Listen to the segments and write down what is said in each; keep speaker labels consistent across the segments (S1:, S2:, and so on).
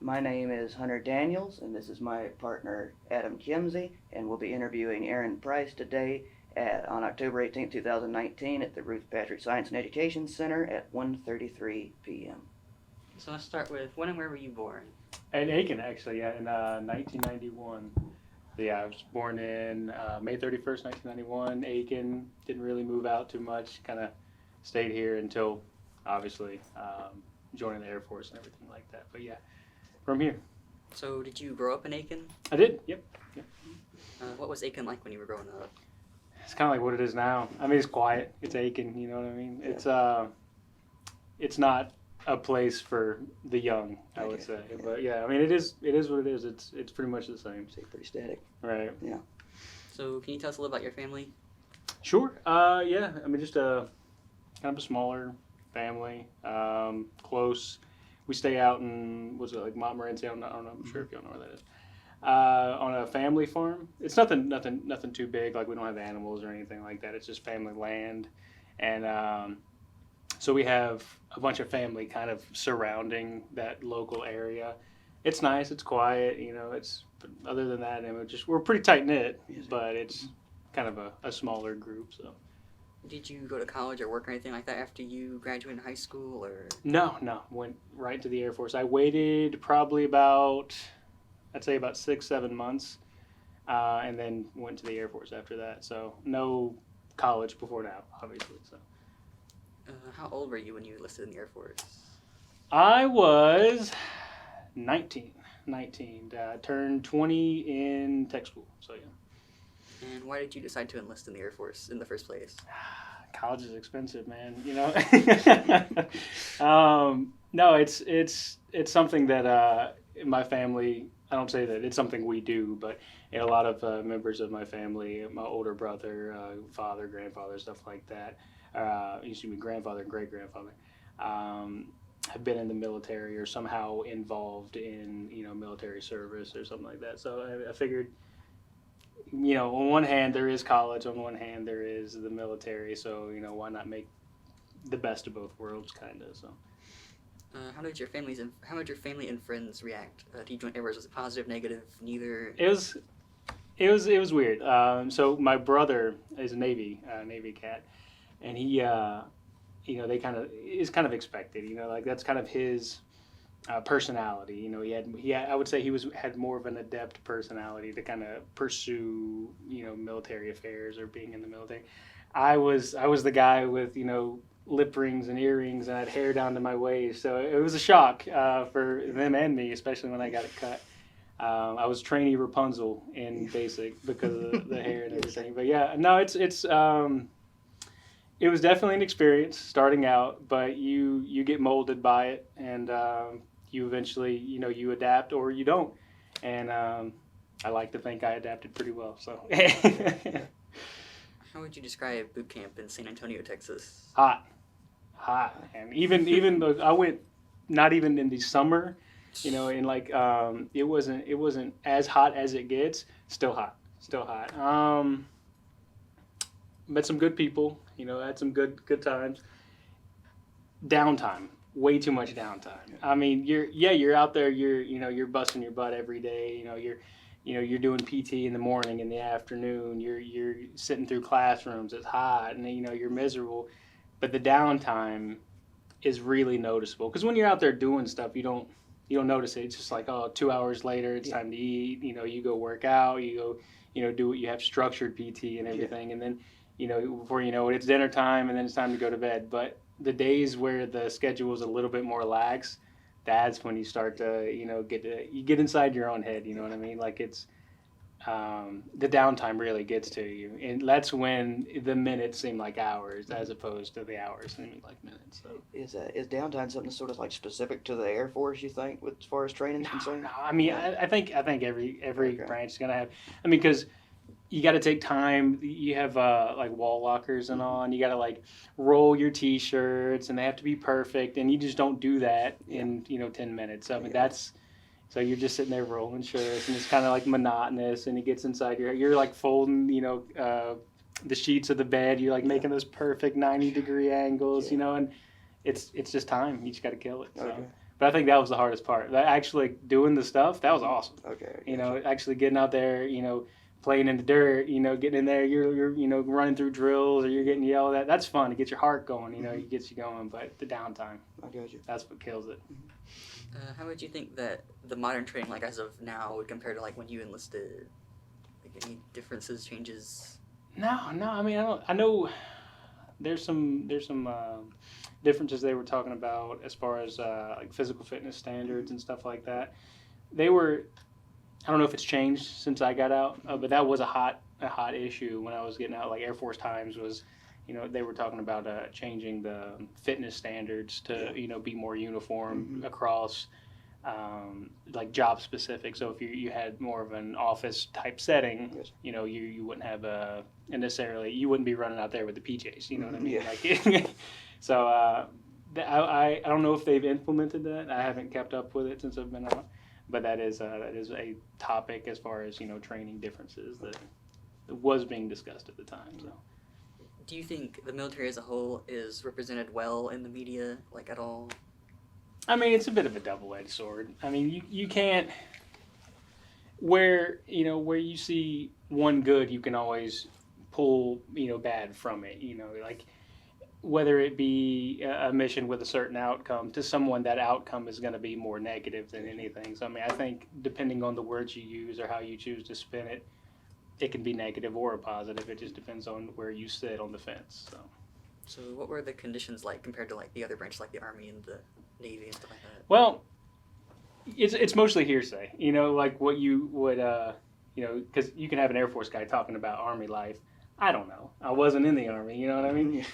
S1: My name is Hunter Daniels, and this is my partner Adam Kimsey, and we'll be interviewing Aaron Price today on October 18th, 2019 at the Ruth Patrick Science and Education Center at 1:33 p.m.
S2: So let's start with when and where were you born?
S3: In Aiken, actually, yeah, in 1991. Yeah, I was born in May 31st, 1991. Aiken, didn't really move out too much, kind of stayed here until, obviously, joining the Air Force and everything like that. But yeah, from here.
S2: So did you grow up in Aiken?
S3: I did, yep.
S2: What was Aiken like when you were growing up?
S3: It's kind of like what it is now. I mean, it's quiet. It's Aiken, you know what I mean?
S1: Yeah.
S3: It's not a place for the young, I would say. But yeah, I mean, it is what it is. It's pretty much the same.
S1: Stay pretty static.
S3: Right.
S1: Yeah.
S2: So can you tell us a little about your family?
S3: Sure. Yeah. I mean, just a kind of a smaller family, close. We stay out in, was it like Montmorency? I don't know. I'm sure if y'all know where that is. On a family farm. It's nothing too big. Like we don't have animals or anything like that. It's just family land, and so we have a bunch of family kind of surrounding that local area. It's nice. It's quiet. You know. But other than that, we're pretty tight knit, but it's kind of a smaller group. So.
S2: Did you go to college or work or anything like that after you graduated high school, or?
S3: No. Went right to the Air Force. I waited probably about 6-7 months, and then went to the Air Force after that. So no college before now, obviously. So.
S2: How old were you when you enlisted in the Air Force?
S3: I was 19. Turned 20 in tech school. So yeah.
S2: And why did you decide to enlist in the Air Force in the first place?
S3: College is expensive, man. You know. No, it's something that my family. I don't say that it's something we do, but a lot of members of my family, my older brother, father, grandfather, stuff like that. Used to be grandfather and great grandfather. Have been in the military or somehow involved in military service or something like that. So I figured. On one hand there is college, on one hand there is the military, so why not make the best of both worlds, kind of. So
S2: how did your family and friends react? Did you join Air Force? Was it positive, negative, neither?
S3: It was weird. So my brother is a Navy cat, and he they kind of expected, like that's kind of his personality. He had I would say had more of an adept personality to kind of pursue military affairs or being in the military. I was the guy with lip rings and earrings, and I had hair down to my waist, so it was a shock for them and me, especially when I got it cut. I was trainee Rapunzel in basic because of the hair and everything. But yeah, no, it was definitely an experience starting out, but you get molded by it, and you eventually, you adapt or you don't. And I like to think I adapted pretty well. So.
S2: How would you describe boot camp in San Antonio, Texas?
S3: Hot, and even though I went, not even in the summer, in like it wasn't as hot as it gets. Still hot. Met some good people. Had some good times. Downtime. Way too much downtime. I mean, you're out there. You're busting your butt every day. You're doing PT in the morning, in the afternoon. You're sitting through classrooms. It's hot, and you're miserable. But the downtime is really noticeable, because when you're out there doing stuff, you don't notice it. It's just like, 2 hours later, it's time to eat. You go work out. You go, do what you have, structured PT and everything, and then before you know it, it's dinner time, and then it's time to go to bed. But the days where the schedule is a little bit more lax, that's when you start to, you get inside your own head. You know what I mean? Like it's the downtime really gets to you, and that's when the minutes seem like hours as opposed to the hours seeming like minutes. So
S1: Is downtime something sort of like specific to the Air Force, you think, as far as training is concerned?
S3: No. I mean, I think every branch is gonna have. I mean, because you got to take time. You have like wall lockers and all, and you got to like roll your T-shirts, and they have to be perfect, and you just don't do that in 10 minutes. So, I mean, so you're just sitting there rolling shirts, and it's kind of like monotonous, and it gets inside you're like folding the sheets of the bed. You're like making those perfect 90-degree angles, and it's just time. You just got to kill it. So.
S1: Okay.
S3: But I think that was the hardest part. That actually doing the stuff, that was awesome.
S1: Okay.
S3: You know, actually getting out there, you know, playing in the dirt, you know, getting in there, you're you know, running through drills or you're getting yelled at. That's fun. It gets your heart going, you know, it gets you going. But the downtime,
S1: I got you.
S3: that's what kills it.
S2: How would you think that the modern training, like as of now, would compare to like when you enlisted? Like any differences, changes?
S3: No. I mean, I know there's some differences they were talking about as far as like physical fitness standards and stuff like that. They were, I don't know if it's changed since I got out, but that was a hot issue when I was getting out. Like Air Force Times was, you know, they were talking about changing the fitness standards to you know be more uniform across. Like job specific. So if you had more of an office type setting, you know, you wouldn't have necessarily, you wouldn't be running out there with the PJs, you know what I mean?
S1: Yeah.
S3: Like, so I don't know if they've implemented that. I haven't kept up with it since I've been out, but that is a topic as far as, you know, training differences that was being discussed at the time. So.
S2: Do you think the military as a whole is represented well in the media, like at all?
S3: I mean, it's a bit of a double-edged sword. I mean, you can't, where you see one good, you can always pull, you know, bad from it, you know, like whether it be a mission with a certain outcome, to someone that outcome is going to be more negative than anything. So, I mean, I think depending on the words you use or how you choose to spin it, it can be negative or a positive. It just depends on where you sit on the fence.
S2: So what were the conditions like compared to like the other branches, like the Army and the Navy and stuff like that?
S3: Well, it's mostly hearsay, you know, like what you would, you know, because you can have an Air Force guy talking about Army life. I don't know. I wasn't in the Army, you know what I mean?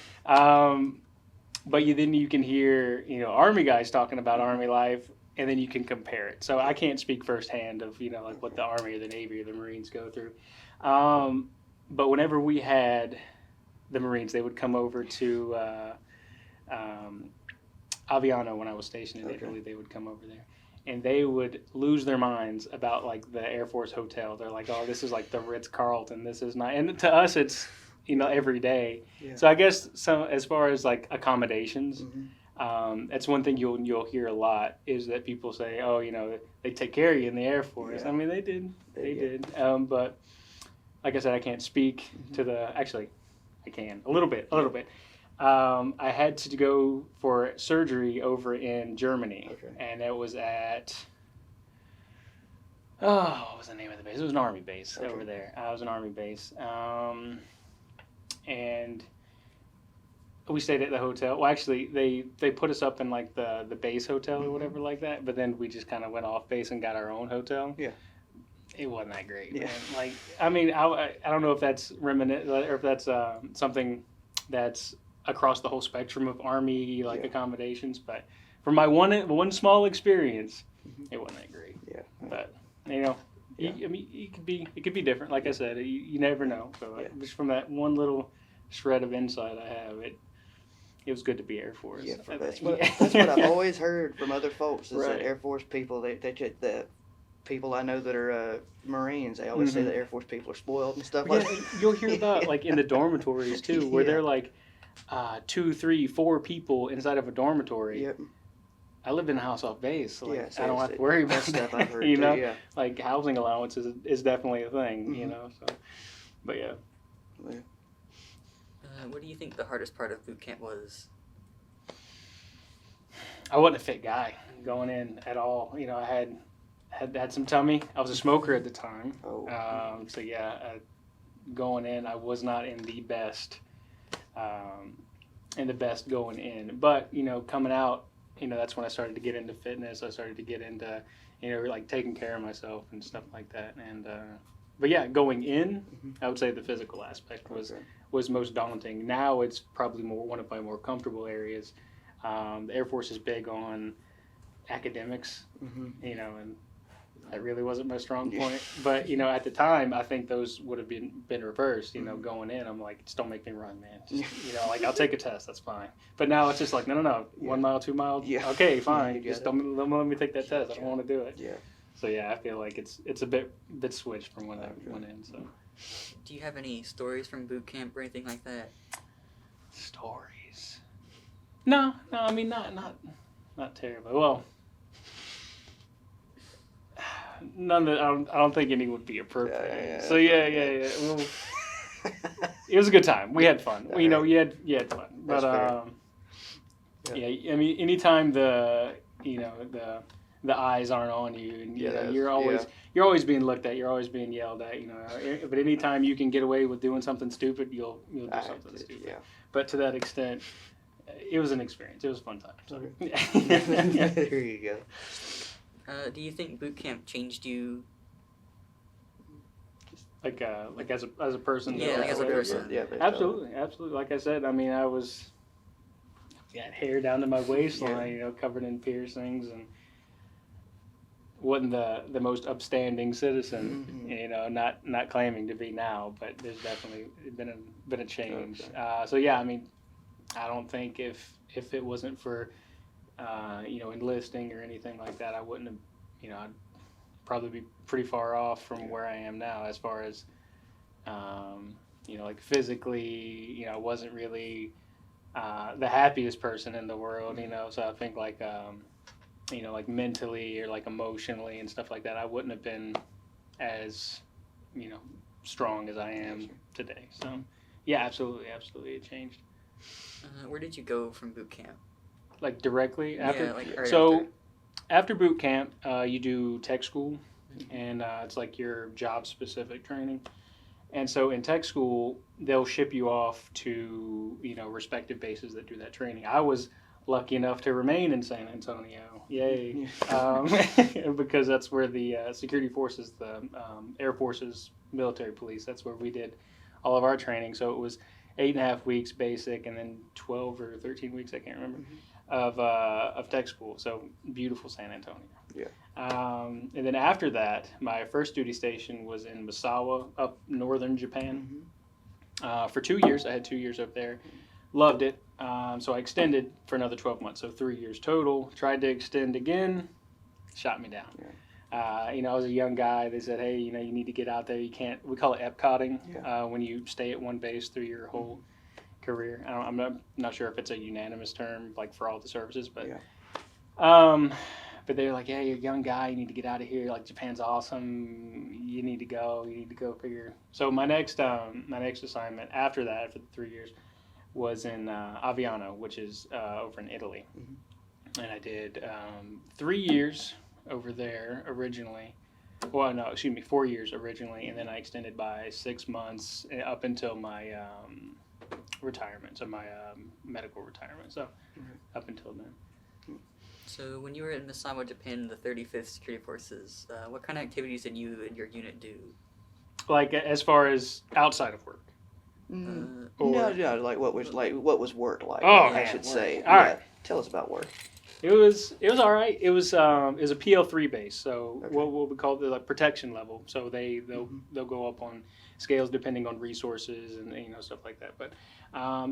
S3: But then you can hear, you know, Army guys talking about Army life, and then you can compare it. So I can't speak firsthand of, you know, like what the Army or the Navy or the Marines go through. But whenever we had the Marines, they would come over to Aviano when I was stationed in Italy. They would come over there, and they would lose their minds about like the Air Force hotel. They're like, "Oh, this is like the Ritz-Carlton. This is not." And to us, it's, you know, every day. Yeah. So I guess as far as like accommodations, that's one thing you'll hear a lot is that people say, "Oh, you know, they take care of you in the Air Force." Yeah. I mean, they did. They did. But like I said, I can't speak to the. Actually, I can a little bit. I had to go for surgery over in Germany, and it was at, what was the name of the base? It was an Army base over there. It was an Army base, and we stayed at the hotel. Well, actually, they put us up in like the base hotel or whatever like that, but then we just kind of went off base and got our own hotel. Yeah. It wasn't that great. Yeah. Man. Like, I mean, I don't know if that's reminiscent or if that's something that's across the whole spectrum of Army accommodations, but from my one small experience, it wasn't that great. Yeah. But you know, I mean, it could be different. Like I said, you never know. So just from that one little shred of insight I have, it was good to be Air Force.
S1: Yeah, that's what I've always heard from other folks is that Air Force people, the people I know that are Marines, they always say that Air Force people are spoiled and stuff like that.
S3: You'll hear about like in the dormitories too, where they're like 2, 3, 4 people inside of a dormitory. Yep. I lived in a house off base, so like, I don't have to worry about
S1: stuff. I've heard
S3: you know,
S1: too,
S3: like housing allowance is definitely a thing, you know. So, but yeah.
S2: What do you think the hardest part of boot camp was?
S3: I wasn't a fit guy going in at all. You know, I had some tummy. I was a smoker at the time. So going in, I was not in the best. Going in, but you know, coming out, you know, that's when I started to get into fitness. I started to get into, you know, like taking care of myself and stuff like that. And but yeah, going in, I would say the physical aspect was most daunting. Now it's probably one of my more comfortable areas. The Air Force is big on academics, you know, and that really wasn't my strong point. But, you know, at the time, I think those would have been reversed, you know, going in. I'm like, just don't make me run, man. Just, you know, like, I'll take a test. That's fine. But now it's just like, no. 1 mile, 2 miles. Yeah. Okay, fine. Just don't let me take that test. I don't want to do it. Yeah. So, yeah, I feel like it's a bit switched from when I went in. So.
S2: Do you have any stories from boot camp or anything like that?
S3: Stories? No. I mean, not terribly. Well, none that I don't think any would be appropriate.
S1: Yeah,
S3: So yeah. Well, it was a good time. We had fun.
S1: All
S3: You know,
S1: right.
S3: you had fun.
S1: That's
S3: But
S1: fair.
S3: yeah. I mean, anytime the eyes aren't on you, and you know, you're always being looked at. You're always being yelled at. You know, but anytime you can get away with doing something stupid, you'll do something stupid.
S1: Yeah.
S3: But to that extent, it was an experience. It was a fun time. So.
S1: There you go.
S2: Do you think boot camp changed you?
S3: Like as a person.
S2: Yeah, like as a person.
S1: Yeah,
S3: Absolutely. Like I said, I mean, I had hair down to my waistline, you know, covered in piercings, and wasn't the most upstanding citizen, you know, not claiming to be now, but there's definitely been a change.
S1: Okay.
S3: So yeah, I mean, I don't think if it wasn't for you know, enlisting or anything like that, I wouldn't have, you know, I'd probably be pretty far off from where I am now as far as you know, like physically, you know, I wasn't really the happiest person in the world, you know, so I think like you know, like mentally or like emotionally and stuff like that, I wouldn't have been as, you know, strong as I am today. So yeah, absolutely it changed.
S2: Where did you go from boot camp?
S3: Like directly after?
S2: Yeah, like right
S3: so after boot camp, you do tech school, and it's like your job specific training. And so in tech school, they'll ship you off to, you know, respective bases that do that training. I was lucky enough to remain in San Antonio. Yay. Because that's where the security forces, the Air Force's military police, that's where we did all of our training. So it was 8.5 weeks basic, and then 12 or 13 weeks, I can't remember, of tech school. So beautiful San Antonio.
S1: Yeah.
S3: And then after that, my first duty station was in Misawa, up northern Japan. For 2 years. I had 2 years up there. Loved it. So I extended for another 12 months, so 3 years total. Tried to extend again, shot me down. You know, I was a young guy. They said, hey, you know, you need to get out there. You can't, we call it epcotting, when you stay at one base through your whole career. I'm not sure if it's a unanimous term, like for all the services, but but they're like, yeah, you're a young guy. You need to get out of here. Like, Japan's awesome. You need to go. You need to go figure. So my next assignment after that, for the 3 years, was in Aviano, which is over in Italy. And I did 3 years over there originally. Well, no, excuse me, 4 years originally, and then I extended by 6 months up until my retirement, so my medical retirement. So up until then.
S2: So when you were in Misawa, Japan, the 35th Security Forces, what kind of activities did you and your unit do?
S3: Like as far as outside of work?
S1: No, like what was work like?
S3: Oh,
S1: I
S3: man,
S1: should say.
S3: All right.
S1: Tell us about work.
S3: It was all right. It was a PL3 base, so what we call the like protection level. So they'll go up on scales depending on resources and, you know, stuff like that. But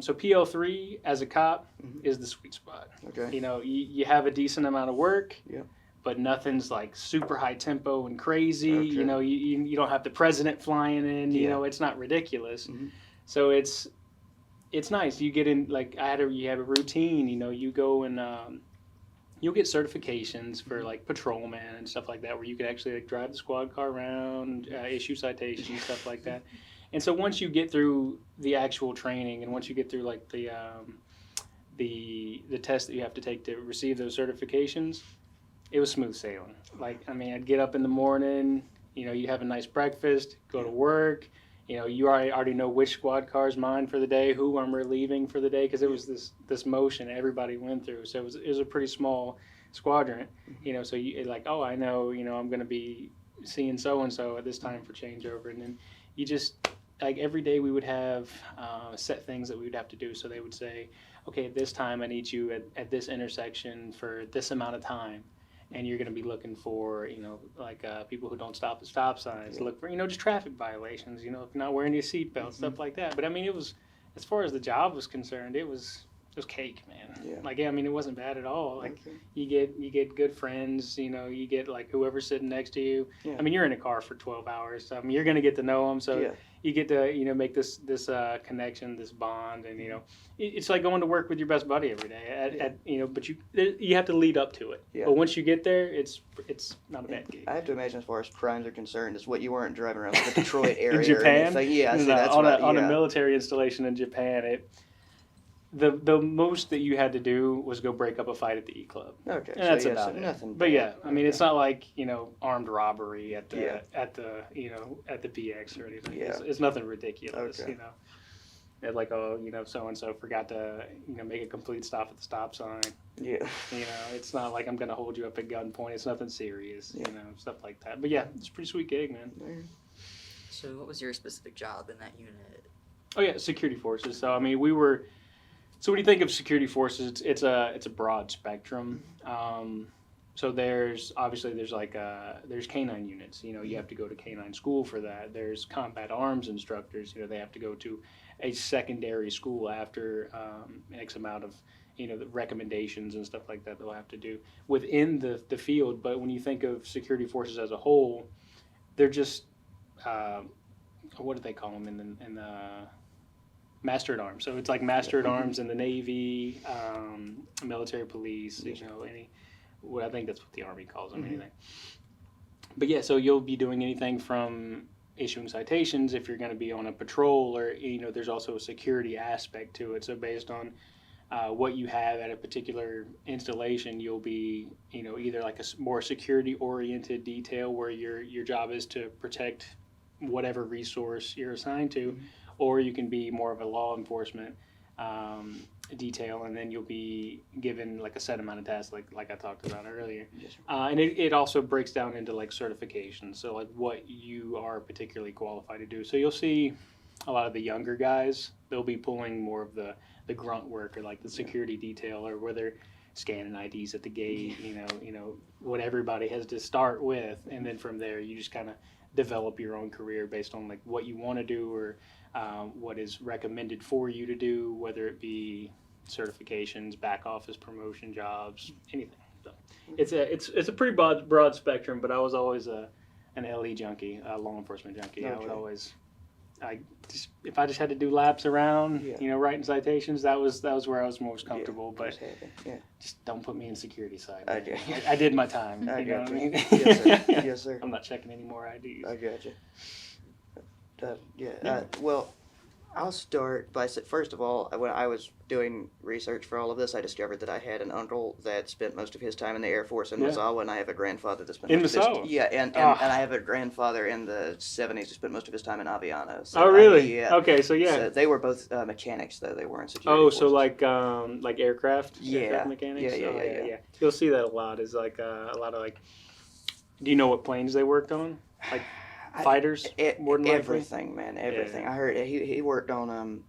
S3: so PL3 as a cop is the sweet spot.
S1: Okay.
S3: You know, you have a decent amount of work.
S1: Yeah.
S3: But nothing's like super high tempo and crazy.
S1: Okay.
S3: You know, you don't have the president flying in. You know, it's not ridiculous. So it's nice. You get in, like you have a routine. You know, you go and you'll get certifications for like patrolman and stuff like that, where you can actually like drive the squad car around, issue citations, stuff like that. And so once you get through the actual training, and once you get through like the test that you have to take to receive those certifications, it was smooth sailing. Like, I mean, I'd get up in the morning, you know, you have a nice breakfast, go to work. You know, you already know which squad car is mine for the day, who I'm relieving for the day, because it was this motion everybody went through. So it was a pretty small squadron, you know. So you like, oh, I know, you know, I'm going to be seeing so and so at this time for changeover, and then you just like every day we would have set things that we would have to do. So they would say, okay, at this time I need you at this intersection for this amount of time. And you're going to be looking for, you know, like people who don't stop at stop signs. Look for, you know, just traffic violations. You know, if you're not wearing your seatbelt, stuff like that. But I mean, it was, as far as the job was concerned, it was It was cake, man.
S1: Yeah.
S3: Like, yeah, I mean, it wasn't bad at all. Like,
S1: Okay.
S3: you get good friends. You know, you get like whoever's sitting next to you.
S1: Yeah.
S3: I mean, you're in a car for 12 hours. So, I mean, you're gonna get to know them. So
S1: Yeah.
S3: you get to make this connection, this bond, and it's like going to work with your best buddy every day. But you have to lead up to it.
S1: Yeah.
S3: But once you get there, it's not a bad gig.
S1: I have to imagine, as far as crimes are concerned, is what you weren't driving around the Detroit area
S3: In Japan?
S1: or anything. Yeah, I see,
S3: No,
S1: that's
S3: on a military installation in Japan, the most that you had to do was go break up a fight at the E Club.
S1: Okay,
S3: And that's
S1: so,
S3: about it.
S1: nothing.
S3: But
S1: bad.
S3: yeah, I mean, it's
S1: Okay.
S3: not like armed robbery at the
S1: Yeah.
S3: at the PX or anything.
S1: Yeah.
S3: It's nothing ridiculous.
S1: Okay.
S3: That like so and so forgot to make a complete stop at the stop sign.
S1: Yeah.
S3: It's not like I'm gonna hold you up at gunpoint. It's nothing serious.
S1: Yeah.
S3: Stuff like that. But yeah, it's a pretty sweet gig, man.
S2: So what was your specific job in that unit?
S3: Oh yeah, security forces. So I mean, we were. So when you think of security forces, it's a broad spectrum. So there's canine units. You have to go to canine school for that. There's combat arms instructors. They have to go to a secondary school after X amount of the recommendations and stuff like that they'll have to do within the field. But when you think of security forces as a whole, they're just what do they call them in the Master at Arms. So it's like Master at Arms in the Navy, military police, I think that's what the Army calls them, anything. But yeah, so you'll be doing anything from issuing citations if you're going to be on a patrol, or there's also a security aspect to it. So based on what you have at a particular installation, you'll be either like a more security oriented detail where your job is to protect whatever resource you're assigned to, or you can be more of a law enforcement detail, and then you'll be given like a set amount of tasks, like I talked about earlier.
S1: Yes, sir.
S3: And it also breaks down into like certifications, so like what you are particularly qualified to do. So you'll see a lot of the younger guys, they'll be pulling more of the grunt work, or like the security detail, or where they're scanning IDs at the gate, what everybody has to start with, and then from there you just kind of develop your own career based on like what you want to do, or what is recommended for you to do, whether it be certifications, back office promotion jobs, anything. So it's a pretty broad spectrum, but I was always an LE junkie, a law enforcement junkie.
S1: Okay.
S3: If I just had to do laps around,
S1: Yeah.
S3: writing citations, that was where I was most comfortable.
S1: Yeah,
S3: but
S1: yeah.
S3: just don't put me in security side.
S1: Okay.
S3: I did my time.
S1: I
S3: you know
S1: got
S3: what I
S1: you.
S3: mean?
S1: Yes, sir. Yes, sir.
S3: I'm not checking any more IDs.
S1: I got you. Well, I'll start by first of all, when I was doing research for all of this, I discovered that I had an uncle that spent most of his time in the Air Force in
S3: Yeah.
S1: Misawa, and I have a grandfather that spent
S3: In
S1: most of
S3: Misawa?
S1: his and
S3: Ah.
S1: I have a grandfather in the 70s who spent most of his time in Aviano. So
S3: Oh, really?
S1: yeah.
S3: Okay, so yeah.
S1: So they were both mechanics, though they weren't security.
S3: Oh, so
S1: forces.
S3: like aircraft
S1: Yeah.
S3: mechanics?
S1: Yeah,
S3: Oh,
S1: yeah.
S3: You'll see that a lot. Is like a lot of like. Do you know what planes they worked on? Like fighters? more than likely?
S1: Everything, man, everything. I heard he worked on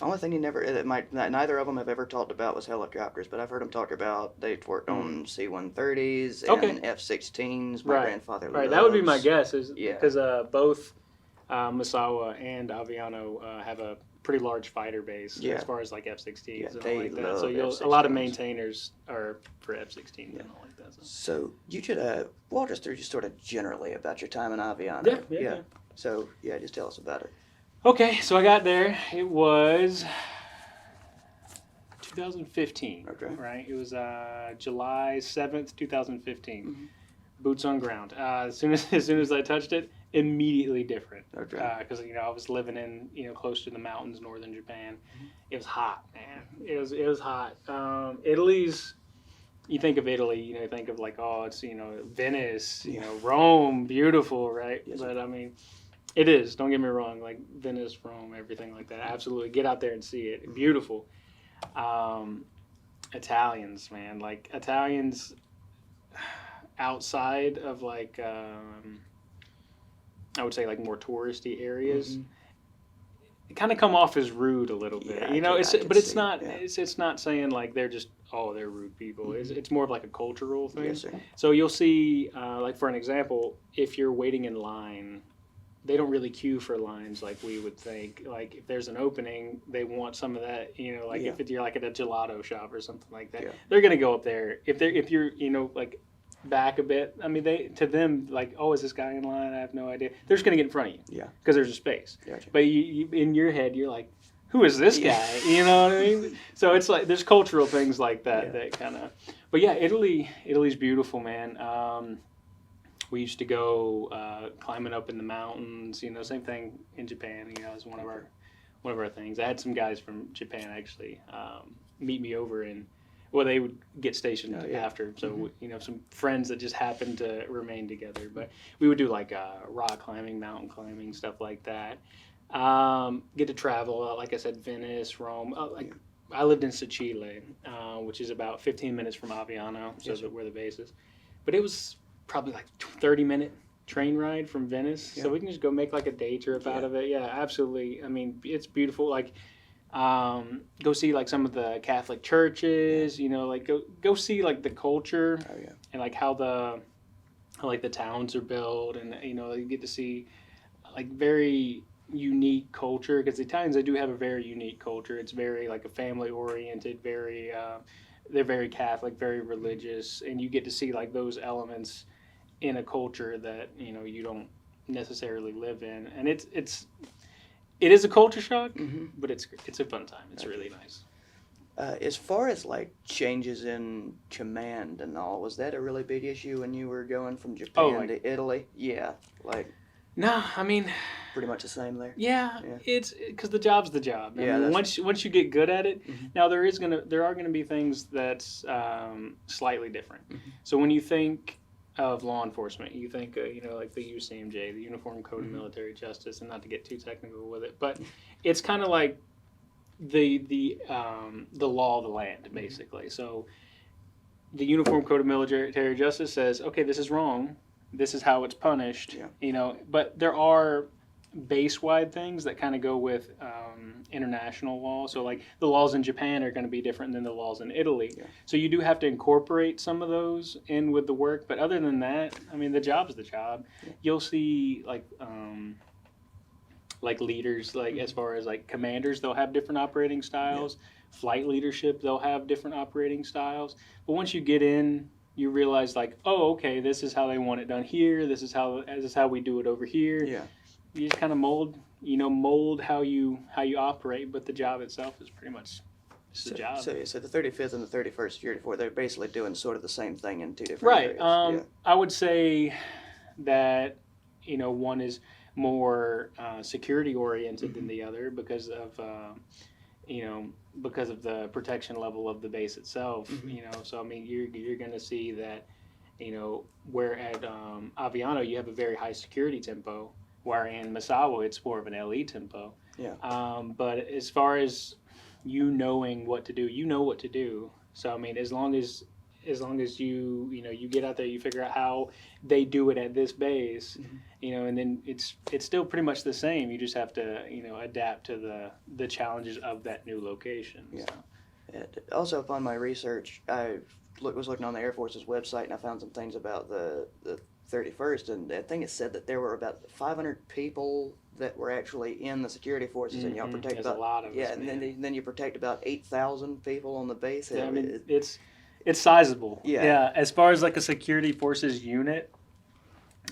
S1: only thing he never neither of them have ever talked about was helicopters, but I've heard them talk about they've worked on C-130s and F-16s. My grandfather
S3: Right, that would be my
S1: loves-
S3: guess, is
S1: Yeah.
S3: because both Misawa and Aviano have a pretty large fighter base
S1: Yeah.
S3: as far as like F-16s
S1: Yeah,
S3: and all
S1: they
S3: like that.
S1: love
S3: So a lot of
S1: F-16s.
S3: maintainers are for F-16s and all like that. So.
S1: So you should walk us through just sort of generally about your time in Aviano.
S3: Yeah.
S1: So just tell us about it.
S3: Okay, so I got there. It was 2015.
S1: Okay.
S3: Right. It was July 7th, 2015.
S1: Mhm.
S3: Boots on ground. As soon as I touched it, immediately different.
S1: Okay.
S3: Because I was living in close to the mountains, northern Japan. It was hot, man. It was hot. Italy's. You think of Italy, you think of like, oh, it's Venice, Rome, beautiful, right?
S1: Yes,
S3: But I mean, it is. Don't get me wrong. Like Venice, Rome, everything like that. Absolutely, get out there and see it. Beautiful. Italians, man. Like Italians outside of like I would say like more touristy areas.
S1: Mhm.
S3: It kind of come off as rude a little bit,
S1: Yeah,
S3: It's
S1: I can
S3: but it's
S1: see,
S3: not.
S1: yeah.
S3: It's not saying like they're just they're rude people. It's more of like a cultural thing.
S1: Yes, sir.
S3: So you'll see, like for an example, if you're waiting in line they don't really queue for lines like we would think. Like if there's an opening, they want some of that, like
S1: Yeah.
S3: if you're like at a gelato shop or something like that,
S1: Yeah.
S3: they're gonna go up there. If you're like back a bit, I mean to them like, oh, is this guy in line? I have no idea. They're just gonna get in front of you.
S1: Yeah.
S3: Because there's a space.
S1: Gotcha.
S3: But you in your head you're like, who is this
S1: Yeah.
S3: guy? You know what I mean? So it's like there's cultural things like that
S1: Yeah.
S3: that kind of. But yeah, Italy's beautiful, man. We used to go climbing up in the mountains. Same thing in Japan. Is one of our things. I had some guys from Japan actually meet me over in. Well, they would get stationed after. So some friends that just happened to remain together. But we would do like rock climbing, mountain climbing, stuff like that. Get to travel, like I said, Venice, Rome. I lived in Sicily, which is about 15 minutes from Aviano, so
S1: Yes, sir.
S3: where the base is. But it was probably like 30-minute train ride from Venice,
S1: Yeah.
S3: so we can just go make like a day trip out of it. Yeah, absolutely. I mean, it's beautiful. Like, go see like some of the Catholic churches. Like go see like the culture
S1: Oh yeah.
S3: and like how the towns are built, and you get to see like very unique culture, because the Italians, they do have a very unique culture. It's very like a family oriented, very they're very Catholic, very religious, and you get to see like those elements in a culture that you don't necessarily live in, and it is a culture shock, but it's a fun time. It's really nice.
S1: As far as like changes in command and all, was that a really big issue when you were going from Japan to Italy? Yeah, like
S3: No, I mean,
S1: pretty much the same there.
S3: yeah. It's because the job's the job. I
S1: Yeah,
S3: mean,
S1: that's-
S3: once you get good at it,
S1: Mhm.
S3: now there are gonna be things that's slightly different.
S1: Mhm.
S3: So when you think of law enforcement, you think like the UCMJ, the Uniform Code of
S1: Mhm.
S3: Military Justice, and not to get too technical with it, but it's kind of like the law of the land, basically. So the Uniform Code of Military Justice says, okay, this is wrong. This is how it's punished.
S1: Yeah.
S3: But there are base-wide things that kind of go with international law. So like the laws in Japan are going to be different than the laws in Italy.
S1: Yeah.
S3: So you do have to incorporate some of those in with the work. But other than that, I mean, the job's the job.
S1: Yeah.
S3: You'll see like leaders, like as far as like commanders, they'll have different operating styles. Flight leadership, they'll have different operating styles. But once you get in, you realize like, oh, okay, this is how they want it done here. This is how we do it over here.
S1: Yeah.
S3: You just kind of mold how you operate, but the job itself is pretty much just a job.
S1: So the 35th and the 31st Security Force, they're basically doing sort of the same thing in two different
S3: Right.
S1: areas.
S3: I would say that one is more security oriented than the other because of the protection level of the base itself. So I mean you're going to see that where at Aviano you have a very high security tempo, where in Misawa it's more of an LE tempo.
S1: Yeah.
S3: But as far as knowing what to do, you know what to do. So I mean, as long as you get out there, you figure out how they do it at this base, and then it's still pretty much the same. You just have to adapt to the challenges of that new location.
S1: Yeah.
S3: So.
S1: And also, upon my research, I was looking on the Air Force's website, and I found some things about the 31st, and I think it said that there were about 500 people that were actually in the security forces, and y'all protect
S3: There's
S1: about
S3: a lot of us,
S1: and
S3: man.
S1: then you protect about 8,000 people on the base.
S3: Yeah, I mean, it's sizable.
S1: Yeah.
S3: As far as like a security forces unit,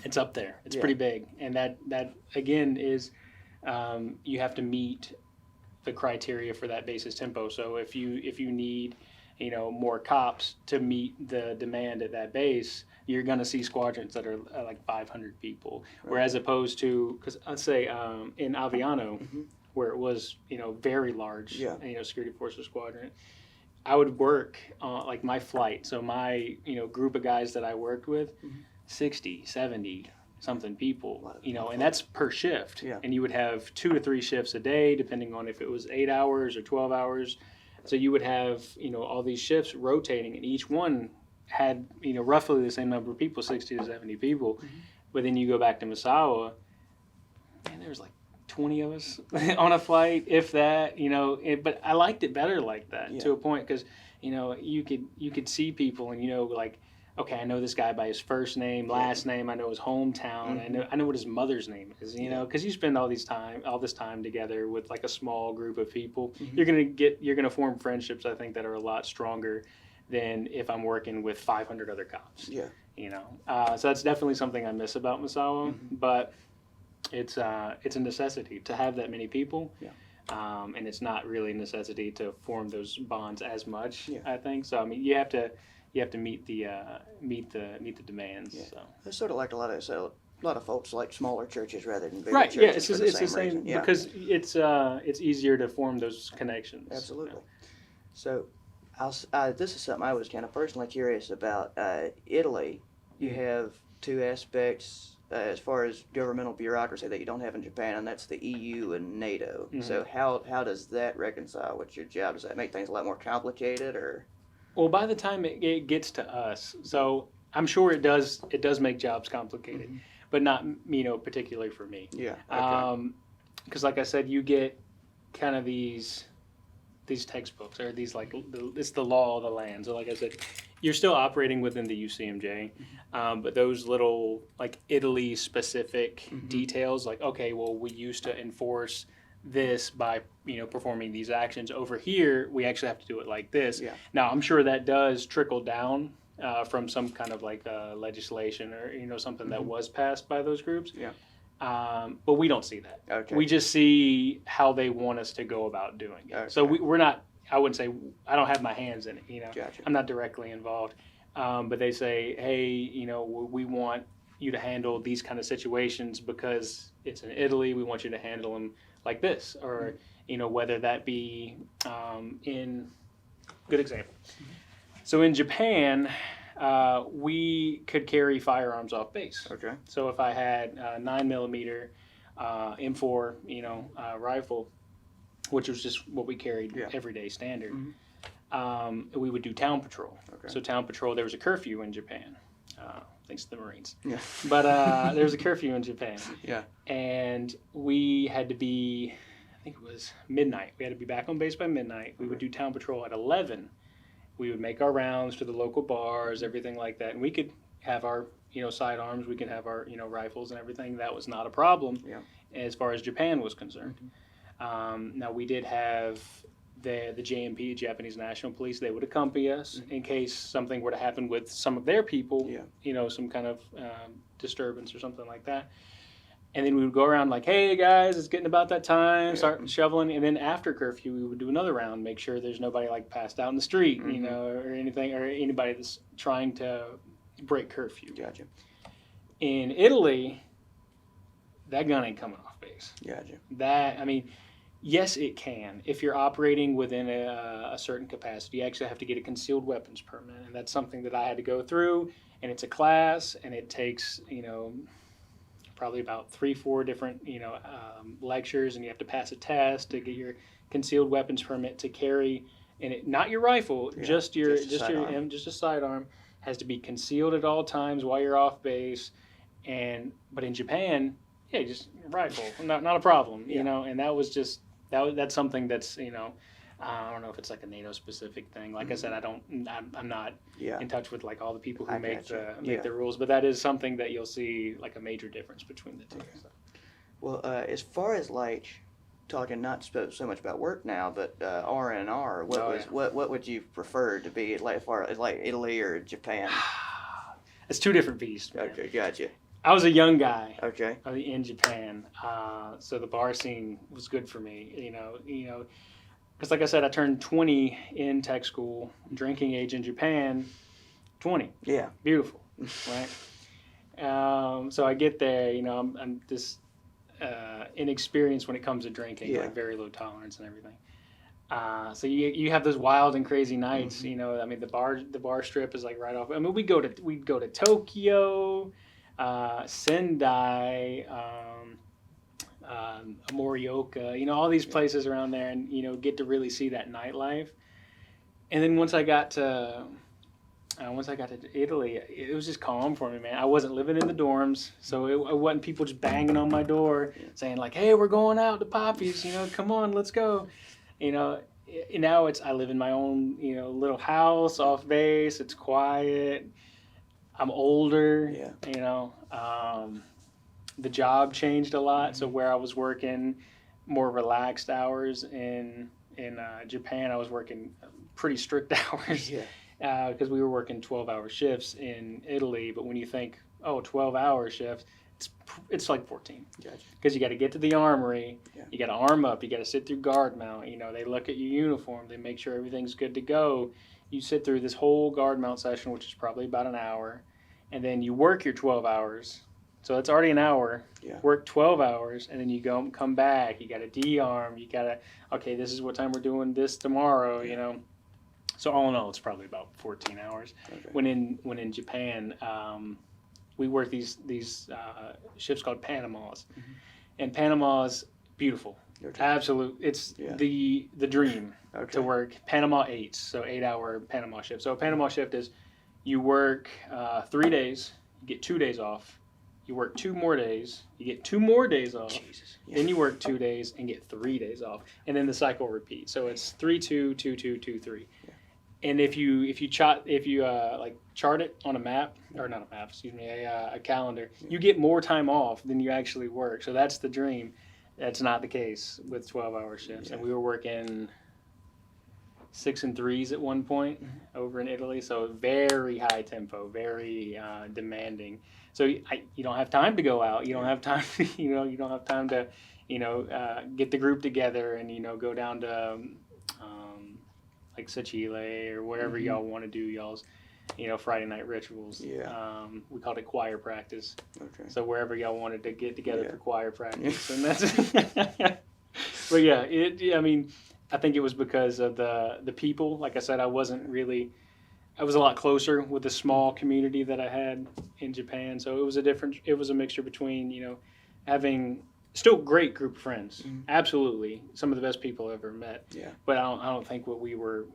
S3: it's up there. It's
S1: Yeah.
S3: pretty big, and that again is you have to meet the criteria for that base's tempo. So if you need more cops to meet the demand at that base, you're going to see squadrons that are like 500 people.
S1: Right.
S3: Whereas opposed to, because I'd say in Aviano, where it was very large, security forces squadron, I would work like my flight. So my group of guys that I worked with, 60, 70 something people, and that's per shift.
S1: Yeah.
S3: And you would have 2 to 3 shifts a day, depending on if it was 8 hours or 12 hours. So you would have, all these shifts rotating, and each one had, roughly the same number of people, 60 to 70 people. But then you go back to Misawa, man, there was like 20 of us on a flight, if that, but I liked it better like that to a point, because, you could see people, and, like, okay, I know this guy by his first name, last name. I know his hometown. I know what his mother's name is. You know, because you spend all this time together with like a small group of people. You're gonna form friendships. I think that are a lot stronger than if I'm working with 500 other cops.
S1: Yeah.
S3: You know, so that's definitely something I miss about Misawa. But it's a necessity to have that many people.
S1: Yeah.
S3: And it's not really a necessity to form those bonds as much.
S1: Yeah.
S3: I think so. I mean, you have to meet the demands.
S1: Yeah.
S3: So.
S1: It's sort of like a lot of folks like smaller churches rather than bigger
S3: Right.
S1: churches.
S3: Yeah.
S1: for
S3: It's the
S1: same
S3: same
S1: reason. Yeah.
S3: because it's easier to form those connections.
S1: Absolutely. So, this is something I was kind of personally curious about. Italy, you have two aspects as far as governmental bureaucracy that you don't have in Japan, and that's the EU and NATO. So how does that reconcile with your job? Does that make things a lot more complicated, or?
S3: Well, by the time it gets to us, so I'm sure it does make jobs complicated, but not particularly for me.
S1: Yeah. Okay.
S3: Because like I said, you get kind of these textbooks or these it's the law of the land. So like I said, you're still operating within the UCMJ, but those little like Italy specific details, like okay, well we used to enforce this by performing these actions. Over here, we actually have to do it like this.
S1: Yeah.
S3: Now I'm sure that does trickle down from some kind of like legislation or something that was passed by those groups.
S1: Yeah.
S3: But we don't see that.
S1: Okay.
S3: We just see how they want us to go about doing it.
S1: Okay.
S3: So we're not. I wouldn't say I don't have my hands in it.
S1: Gotcha.
S3: I'm not directly involved. But they say, hey, we want you to handle these kind of situations because it's in Italy. We want you to handle them like this, or whether that be in good example. So in Japan, we could carry firearms off base.
S1: Okay.
S3: So if I had a 9mm M4, rifle, which was just what we carried everyday standard, we would do town patrol.
S1: Okay.
S3: So town patrol, there was a curfew in Japan, thanks to the Marines.
S1: Yeah.
S3: But there was a curfew in Japan.
S1: Yeah.
S3: And we had to be, I think it was midnight. We had to be back on base by midnight. We would do town patrol at 11. We would make our rounds to the local bars, everything like that. And we could have our, sidearms. We could have our, rifles and everything. That was not a problem as far as Japan was concerned. Now, we did have the JMP, Japanese National Police. They would accompany us in case something were to happen with some of their people, some kind of disturbance or something like that. And then we would go around like, hey, guys, it's getting about that time, start shoveling. And then after curfew, we would do another round, make sure there's nobody like passed out in the street, or anything, or anybody that's trying to break curfew.
S1: Gotcha.
S3: In Italy, that gun ain't coming off base.
S1: Gotcha.
S3: Yes, it can. If you're operating within a certain capacity, you actually have to get a concealed weapons permit. And that's something that I had to go through. And it's a class, and it takes, probably about 3-4 different, lectures. And you have to pass a test to get your concealed weapons permit to carry, and not your rifle, just a sidearm, has to be concealed at all times while you're off base. But in Japan, just rifle, not a problem, and that's something that's, I don't know if it's like a NATO specific thing. Like I said, I'm not in touch with like all the people who make the rules, but that is something that you'll see like a major difference between the two.
S1: Okay. Well, as far as like talking not so much about work now, but R&R, what would you prefer to be like, as far as like Italy or Japan?
S3: It's two different beasts. Man.
S1: Okay, gotcha.
S3: I was a young guy.
S1: Okay.
S3: In Japan, so the bar scene was good for me. Because like I said, I turned 20 in tech school. Drinking age in Japan, 20.
S1: Yeah.
S3: Beautiful, right? So I get there. I'm just inexperienced when it comes to drinking, like very low tolerance and everything. So you have those wild and crazy nights. The bar strip is like right off. We'd go to Tokyo, Sendai, Morioka, all these places around there, and get to really see that nightlife. And then once I got to Italy, it was just calm for me, man. I wasn't living in the dorms, so it wasn't people just banging on my door saying like, "Hey, we're going out to Poppy's, come on, let's go." Now I live in my own little house off base. It's quiet. I'm older.
S1: Yeah.
S3: You know, the job changed a lot. So where I was working more relaxed hours in Japan, I was working pretty strict hours.
S1: Yeah.
S3: Because we were working 12-hour shifts in Italy. But when you think, 12-hour shifts, it's like 14.
S1: Gotcha.
S3: Because you got to get to the armory,
S1: Yeah.
S3: you got to arm up, you got to sit through guard mount. You know, they look at your uniform, they make sure everything's good to go. You sit through this whole guard mount session, which is probably about an hour, and then you work your 12 hours. So it's already an hour.
S1: Yeah.
S3: Work 12 hours, and then you come back. You got to de-arm. You got to, okay, this is what time we're doing this tomorrow.
S1: Yeah.
S3: You know. So all in all, it's probably about 14 hours.
S1: Okay.
S3: When in Japan, we work these ships called Panamas, and Panama's beautiful,
S1: Okay.
S3: absolute. It's the dream to work Panama 8s, so 8-hour Panama shift. So a Panama shift is you work 3 days, you get 2 days off, you work 2 more days, you get 2 more days off,
S1: Jesus. Yeah.
S3: then you work 2 days and get 3 days off, and then the cycle repeats. So it's 3-2, 2-2, 2-3. And if you chart it on a map, or not a map, excuse me, a calendar, you get more time off than you actually work. So that's the dream. That's not the case with 12-hour shifts. And we were working 6 and 3s at one point over in Italy. So very high tempo, very demanding. So you don't have time to go out. You don't have time. You don't have time to, get the group together and go down to. Like Sachile or wherever y'all want to do y'all's, Friday night rituals.
S1: Yeah.
S3: We called it choir practice.
S1: Okay.
S3: So wherever y'all wanted to get together for choir practice,
S1: Yeah.
S3: and that's. But yeah, I think it was because of the people. Like I said, I was a lot closer with the small community that I had in Japan. So it was a mixture between having. Still great group of friends. Absolutely. Some of the best people I've ever met.
S1: Yeah.
S3: But I don't think we were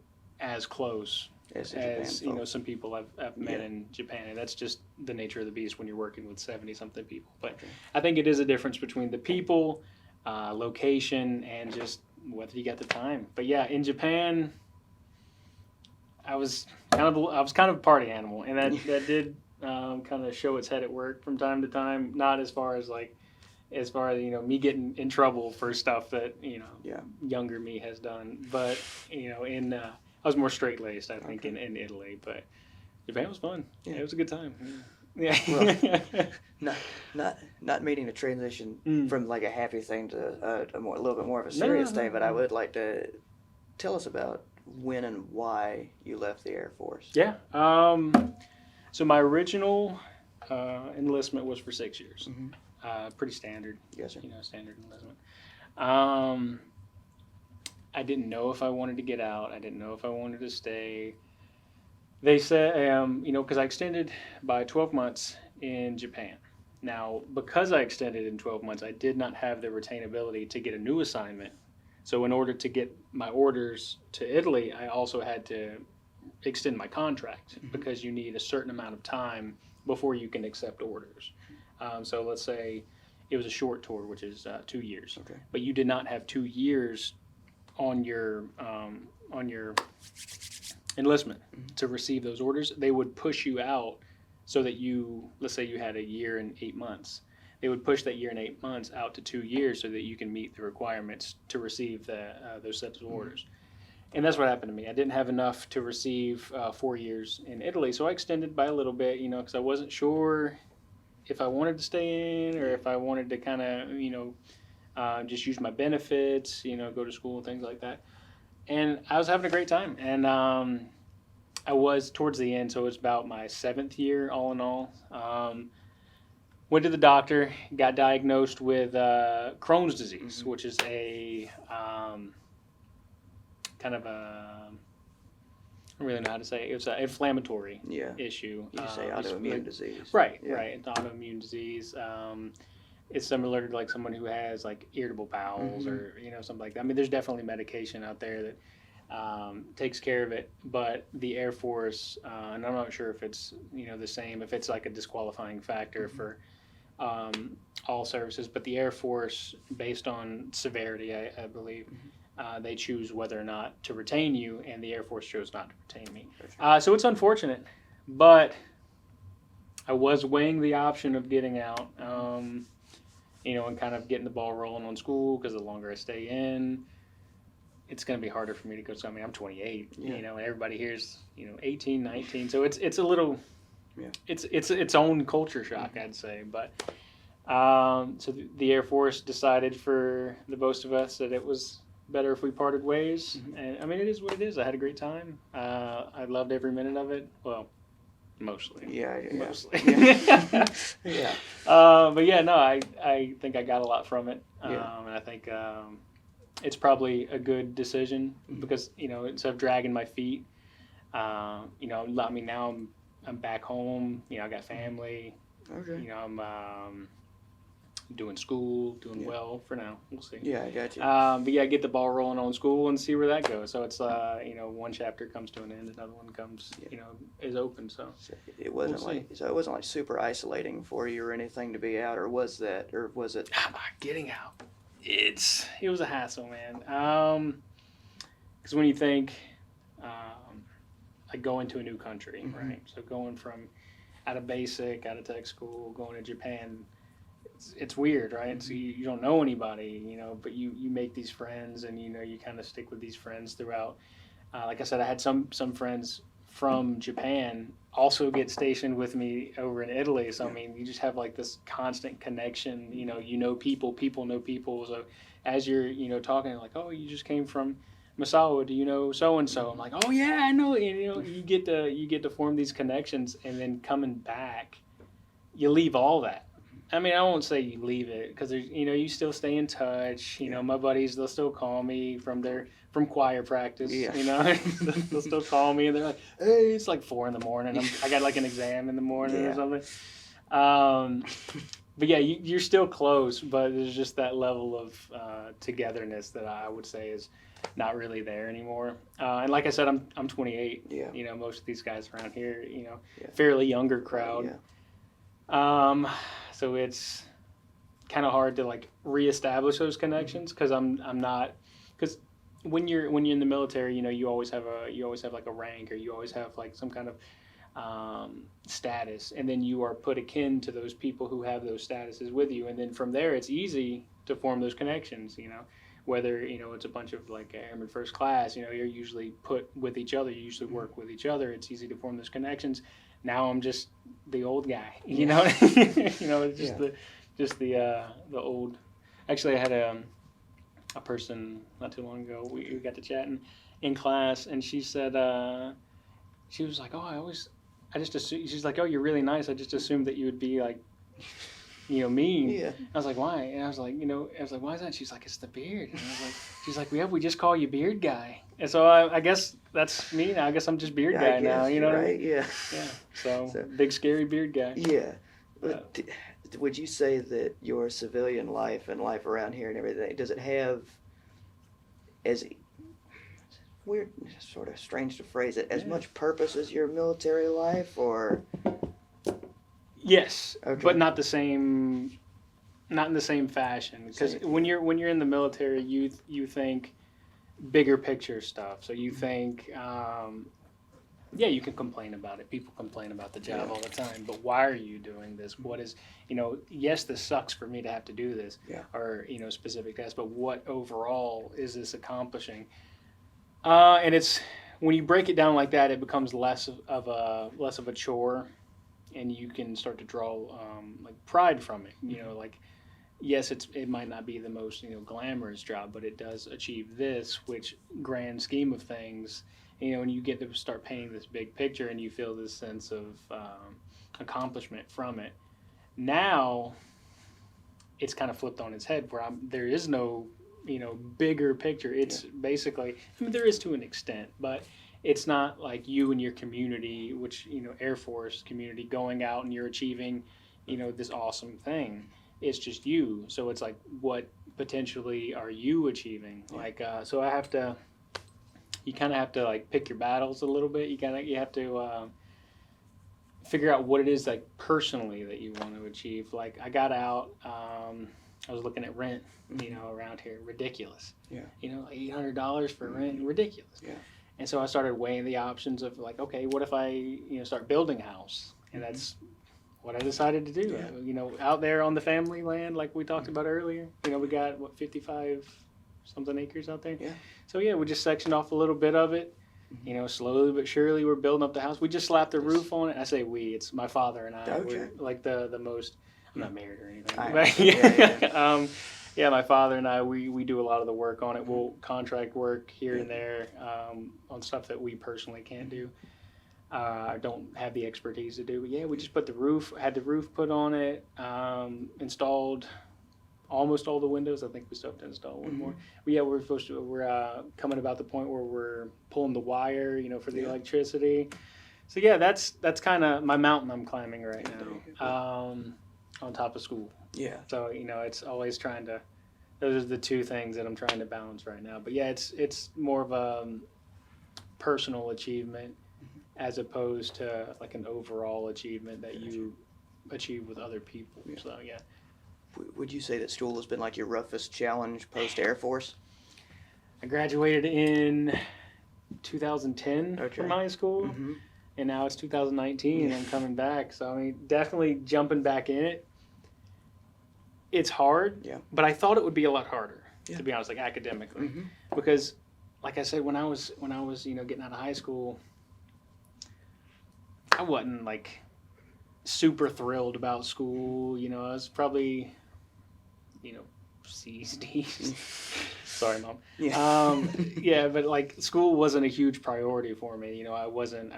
S3: as close
S1: As
S3: some people I've met in Japan. And that's just the nature of the beast when you're working with 70-something people. But I think it is a difference between the people, location, and just whether you got the time. But yeah, in Japan, I was kind of a party animal. And that did kind of show its head at work from time to time. Not as far as me getting in trouble for stuff that younger me has done, but I was more straight laced, I think, in Italy. But Japan was fun. Yeah. It was a good time. Yeah.
S1: Well, not meaning to transition from like a happy thing to a little bit more of a serious thing, but I would like to tell us about when and why you left the Air Force.
S3: Yeah. So my original enlistment was for 6 years. Pretty standard.
S1: Yes, sir.
S3: Standard enlistment. I didn't know if I wanted to get out. I didn't know if I wanted to stay. They said, because I extended by 12 months in Japan. Now, because I extended in 12 months, I did not have the retainability to get a new assignment. So in order to get my orders to Italy, I also had to extend my contract because you need a certain amount of time before you can accept orders. So let's say it was a short tour, which is 2 years.
S1: Okay.
S3: But you did not have 2 years on your enlistment to receive those orders. They would push you out so that let's say you had a year and 8 months. They would push that year and 8 months out to 2 years so that you can meet the requirements to receive those sets of orders. And that's what happened to me. I didn't have enough to receive 4 years in Italy, so I extended by a little bit, because I wasn't sure if I wanted to stay in or if I wanted to kind of, just use my benefits, go to school and things like that. And I was having a great time. And I was towards the end, so it was about my 7th year all in all. Went to the doctor, got diagnosed with Crohn's disease, which is a kind of a, I don't really know how to say it. It's an inflammatory issue.
S1: You say autoimmune disease.
S3: Right, right. It's autoimmune disease. It's similar to like someone who has like irritable bowels or something like that. I mean, there's definitely medication out there that takes care of it. But the Air Force, and I'm not sure if it's the same, if it's like a disqualifying factor for all services. But the Air Force, based on severity, I believe. They choose whether or not to retain you, and the Air Force chose not to retain me. So it's unfortunate, but I was weighing the option of getting out, and kind of getting the ball rolling on school, because the longer I stay in, it's going to be harder for me to go. So, I mean, I'm 28, and everybody here's, 18, 19. So it's a little, it's its own culture shock, I'd say. But so the Air Force decided for the most of us that it was better if we parted ways. And I mean, it is what it is. I had a great time. I loved every minute of it. Well, mostly. Mostly.
S1: Yeah.
S3: But yeah, no, I think I got a lot from it. And I think it's probably a good decision because, instead of dragging my feet, I mean, now I'm back home. I got family.
S1: Okay.
S3: I'm doing school, doing well for now. We'll see.
S1: Yeah, I got you.
S3: But yeah, get the ball rolling on school and see where that goes. So it's one chapter comes to an end, another one comes, is open. So
S1: it wasn't it wasn't like super isolating for you or anything to be out, or was it?
S3: Getting out? It was a hassle, man. Because when you think, like going to a new country, right? So going from out of basic, out of tech school, going to Japan. It's weird, right? So you don't know anybody, but you make these friends, and you kind of stick with these friends throughout. Like I said, I had some friends from Japan also get stationed with me over in Italy. So I mean, you just have like this constant connection. People know people. So as you're talking, like, oh, you just came from Misawa, do you know so and so? I'm like, oh yeah, I know. You get to form these connections, and then coming back, you leave all that. I mean, I won't say you leave it, because you still stay in touch. My buddies, they'll still call me from choir practice. They'll still call me, and they're like, "Hey, it's like 4 a.m. I got like an exam in the morning or something." But yeah, you're still close, but there's just that level of togetherness that I would say is not really there anymore. And like I said, I'm 28.
S1: Yeah.
S3: Most of these guys around here, fairly younger crowd. So it's kind of hard to like reestablish those connections, because I'm not, because when you're in the military, you always have like a rank, or you always have like some kind of status, and then you are put akin to those people who have those statuses with you, and then from there it's easy to form those connections. Whether it's a bunch of like airmen first class, you're usually put with each other, you usually work with each other. It's easy to form those connections. Now I'm just the old guy, it's just the old. Actually, I had a person not too long ago. We got to chatting in class, and she said she was like, "Oh, I just assumed." She's like, "Oh, you're really nice. I just assumed that you would be like, mean."
S1: Yeah.
S3: I was like, "Why?" And I was like, "Why is that?" She's like, "It's the beard." And she's like, "Yeah, we just call you Beard Guy." And so I guess that's me now. I guess I'm just Beard Guy now.
S1: Right?
S3: What I mean?
S1: Yeah.
S3: Yeah. So big scary beard guy.
S1: Yeah. But would you say that your civilian life and life around here and everything, does it have, as weird, sort of strange to phrase it, as much purpose as your military life, or?
S3: Yes,
S1: Okay.
S3: but not the same. Not in the same fashion, because when you're in the military, you think bigger picture stuff. So you think, you can complain about it. People complain about the job all the time, but why are you doing this? What is, yes, this sucks for me to have to do this, or specific tasks, but what overall is this accomplishing? And it's when you break it down like that, it becomes less of a chore, and you can start to draw like pride from it. Like, yes, it might not be the most glamorous job, but it does achieve this, which grand scheme of things, and you get to start painting this big picture, and you feel this sense of accomplishment from it. Now, it's kind of flipped on its head, where there is no bigger picture. It's basically, there is to an extent, but it's not like you and your community, which Air Force community, going out and you're achieving this awesome thing. It's just you. So it's like, what potentially are you achieving? Like, so you kind of have to like pick your battles a little bit. You have to figure out what it is like personally that you want to achieve. Like, I got out, I was looking at rent, around here, ridiculous.
S1: Yeah.
S3: Like $800 for rent, ridiculous.
S1: Yeah.
S3: And so I started weighing the options of like, okay, what if I start building a house? And that's what I decided to do. Out there on the family land, like we talked about earlier, we got 55 something acres out there.
S1: Yeah.
S3: So yeah, we just sectioned off a little bit of it. Slowly but surely we're building up the house. We just slapped the roof on it. I say we, it's my father and I.
S1: Okay.
S3: We're like the most, I'm not married or anything. My father and I, we do a lot of the work on it. We'll contract work here and there on stuff that we personally can't do. I don't have the expertise to do, but yeah, we just had the roof put on it, installed almost all the windows. I think we still have to install one more. But yeah, we're coming about the point where we're pulling the wire, for the electricity. So yeah, that's kind of my mountain I'm climbing right now, on top of school.
S1: Yeah.
S3: So it's always those are the two things that I'm trying to balance right now. But yeah, it's more of a personal achievement as opposed to like an overall achievement that you achieve with other people. Yeah. So yeah.
S1: Would you say that school has been like your roughest challenge post Air Force?
S3: I graduated in 2010 from high school, and now it's 2019 and I'm coming back. So I mean, definitely jumping back in it. It's hard, but I thought it would be a lot harder, to be honest, like academically, because, like I said, when I was getting out of high school, I wasn't like super thrilled about school. I was probably, C's, D's. Sorry, Mom.
S1: Yeah.
S3: But like school wasn't a huge priority for me. I wasn't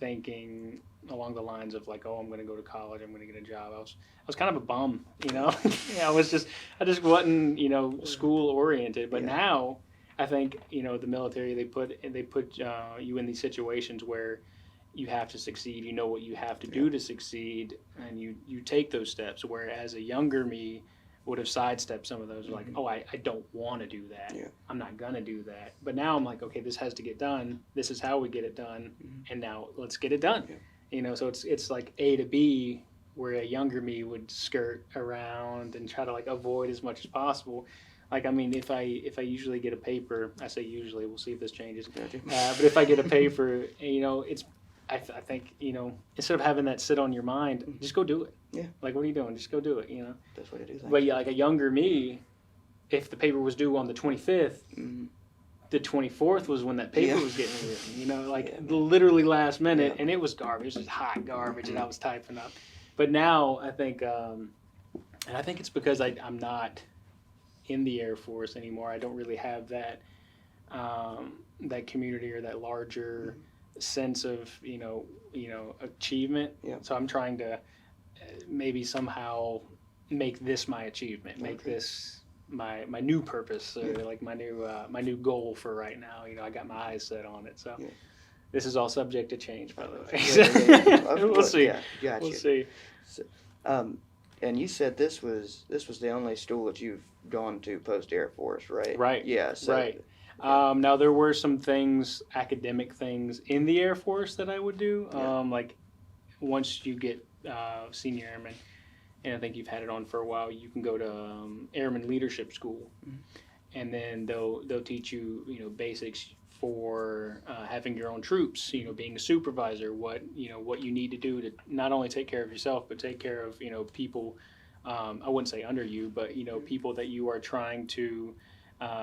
S3: thinking along the lines of like, oh, I'm going to go to college, I'm going to get a job. I was kind of a bum, I just wasn't, school oriented. But now I think, the military, they put you in these situations where you have to succeed. You know what you have to do to succeed, and you take those steps. Whereas a younger me would have sidestepped some of those, like, oh, I don't want to do that. Yeah. I'm not gonna do that. But now I'm like, okay, this has to get done. This is how we get it done, and now let's get it done. Yeah. So it's like A to B, where a younger me would skirt around and try to like avoid as much as possible. Like, I mean, if I usually get a paper, I say usually, we'll see if this changes. But if I get a paper, I think, instead of having that sit on your mind, just go do it. Yeah. Like, what are you doing? Just go do it,
S1: That's what it is.
S3: But yeah, like a younger me, if the paper was due on the 25th, the 24th was when that paper was getting written, literally last minute, and it was garbage. It was just hot garbage, and I was typing up. But now I think, and I think it's because I'm not in the Air Force anymore. I don't really have that that community or that larger sense of achievement. Yeah. So I'm trying to maybe somehow make this my achievement, make this my new purpose, or like my new goal for right now. I got my eyes set on it. So this is all subject to change, by the way. We'll see.
S1: Yeah, gotcha.
S3: We'll see.
S1: So, and you said this was the only school that you've gone to post Air Force, right?
S3: Right.
S1: Yeah. So,
S3: right. Now there were some things, academic things in the Air Force that I would do. Like once you get senior airman, and I think you've had it on for a while, you can go to Airman Leadership School, and then they'll teach you basics for having your own troops. Being a supervisor, what you need to do to not only take care of yourself but take care of people. I wouldn't say under you, but people that you are trying to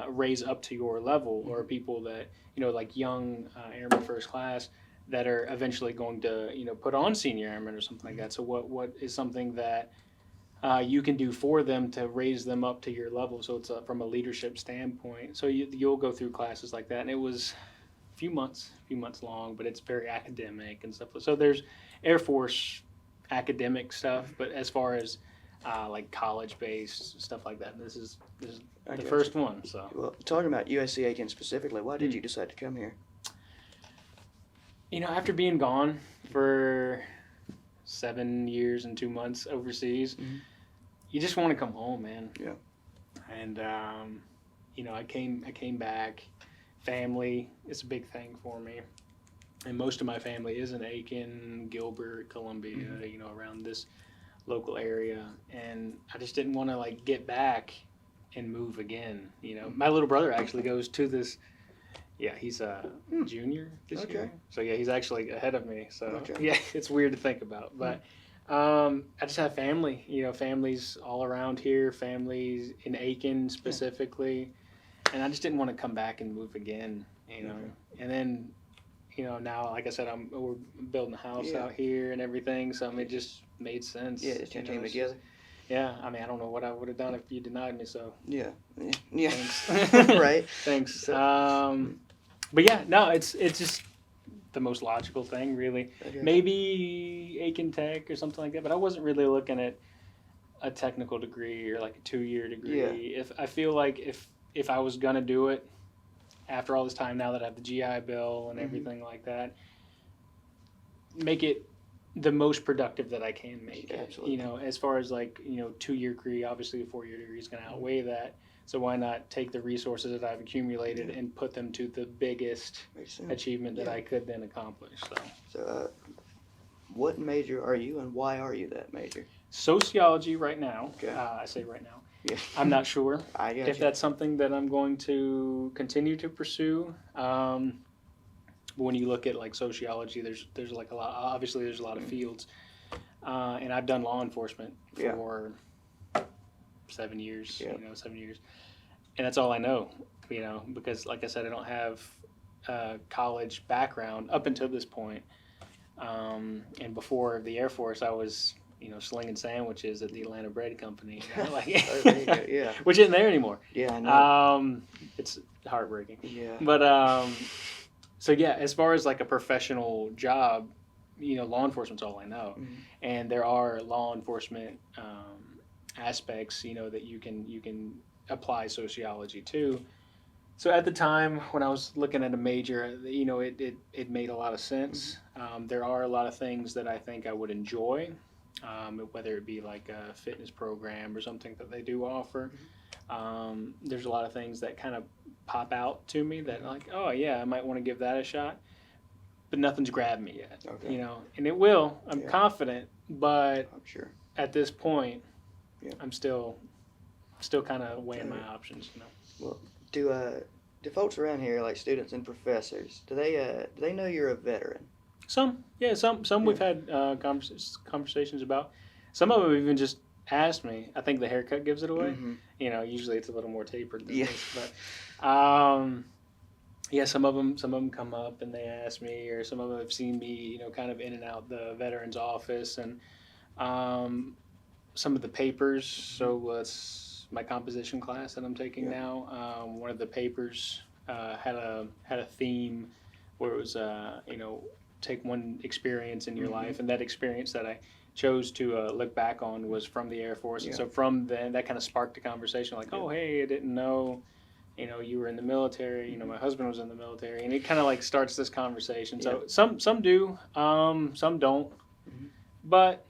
S3: raise up to your level, or people that like young airmen first class that are eventually going to put on senior airmen or something like that. So what is something that you can do for them to raise them up to your level? So it's from a leadership standpoint. So you'll go through classes like that, and it was a few months long, but it's very academic and stuff. So there's Air Force academic stuff, but as far as like college-based stuff like that, this is the first one. So,
S1: well, talking about USC Aiken specifically, why did you decide to come here?
S3: After being gone for 7 years and 2 months overseas, you just want to come home, man. Yeah. And I came back. Family is a big thing for me, and most of my family is in Aiken, Gilbert, Columbia, around this local area, and I just didn't want to like get back and move again. My little brother actually goes to this. Yeah, he's a junior this year. So yeah, he's actually ahead of me. So yeah, it's weird to think about, but I just have family, families all around here, families in Aiken specifically, and I just didn't want to come back and move again, And then, now, like I said, we're building a house out here and everything, so it just made sense.
S1: Yeah, it came together.
S3: Yeah, I don't know what I would have done if you denied me. So
S1: yeah.
S3: Thanks.
S1: Right.
S3: Thanks. But yeah, no, it's just the most logical thing, really.
S1: Okay.
S3: Maybe Aiken Tech or something like that, but I wasn't really looking at a technical degree or like a 2-year degree.
S1: Yeah.
S3: If I feel like if I was gonna do it after all this time, now that I have the GI Bill and everything like that, make it the most productive that I can make it.
S1: Absolutely.
S3: As far as 2-year degree, obviously a 4-year degree is going to outweigh that. So why not take the resources that I've accumulated and put them to the biggest achievement that I could then accomplish.
S1: So, what major are you, and why are you that major?
S3: Sociology right now.
S1: Okay.
S3: I say right now.
S1: Yeah.
S3: I'm not sure
S1: if
S3: that's something that I'm going to continue to pursue. But when you look at sociology, there's like a lot. Obviously, there's a lot of fields, and I've done law enforcement for 7 years. 7 years, and that's all I know. Because like I said, I don't have a college background up until this point. And before the Air Force, I was slinging sandwiches at the Atlanta Bread Company. Which isn't there anymore.
S1: Yeah, I know.
S3: It's heartbreaking.
S1: Yeah.
S3: But so yeah, as far as a professional job, law enforcement's all I know, and there are law enforcement aspects, that you can apply sociology to. So at the time when I was looking at a major, it made a lot of sense. There are a lot of things that I think I would enjoy, whether it be like a fitness program or something that they do offer. There's a lot of things that kind of pop out to me that oh yeah, I might want to give that a shot, but nothing's grabbed me yet.
S1: Okay.
S3: And it will. I'm confident, but
S1: I'm sure.
S3: At this point, I'm still kind of weighing my options.
S1: Well, do folks around here, like students and professors, do they know you're a veteran?
S3: Some we've had conversations about. Some of them even just asked me. I think the haircut gives it away. Usually it's a little more tapered than this, but some of them come up and they ask me, or some of them have seen me, kind of in and out the veterans office, and some of the papers. So it's my composition class that I'm taking now. One of the papers had a theme where it was take one experience in your life, and that experience that I chose to look back on was from the Air Force. And so from then, that kind of sparked a conversation oh, hey, I didn't know, you were in the military, my husband was in the military, and it kind of starts this conversation. So some do, some don't, but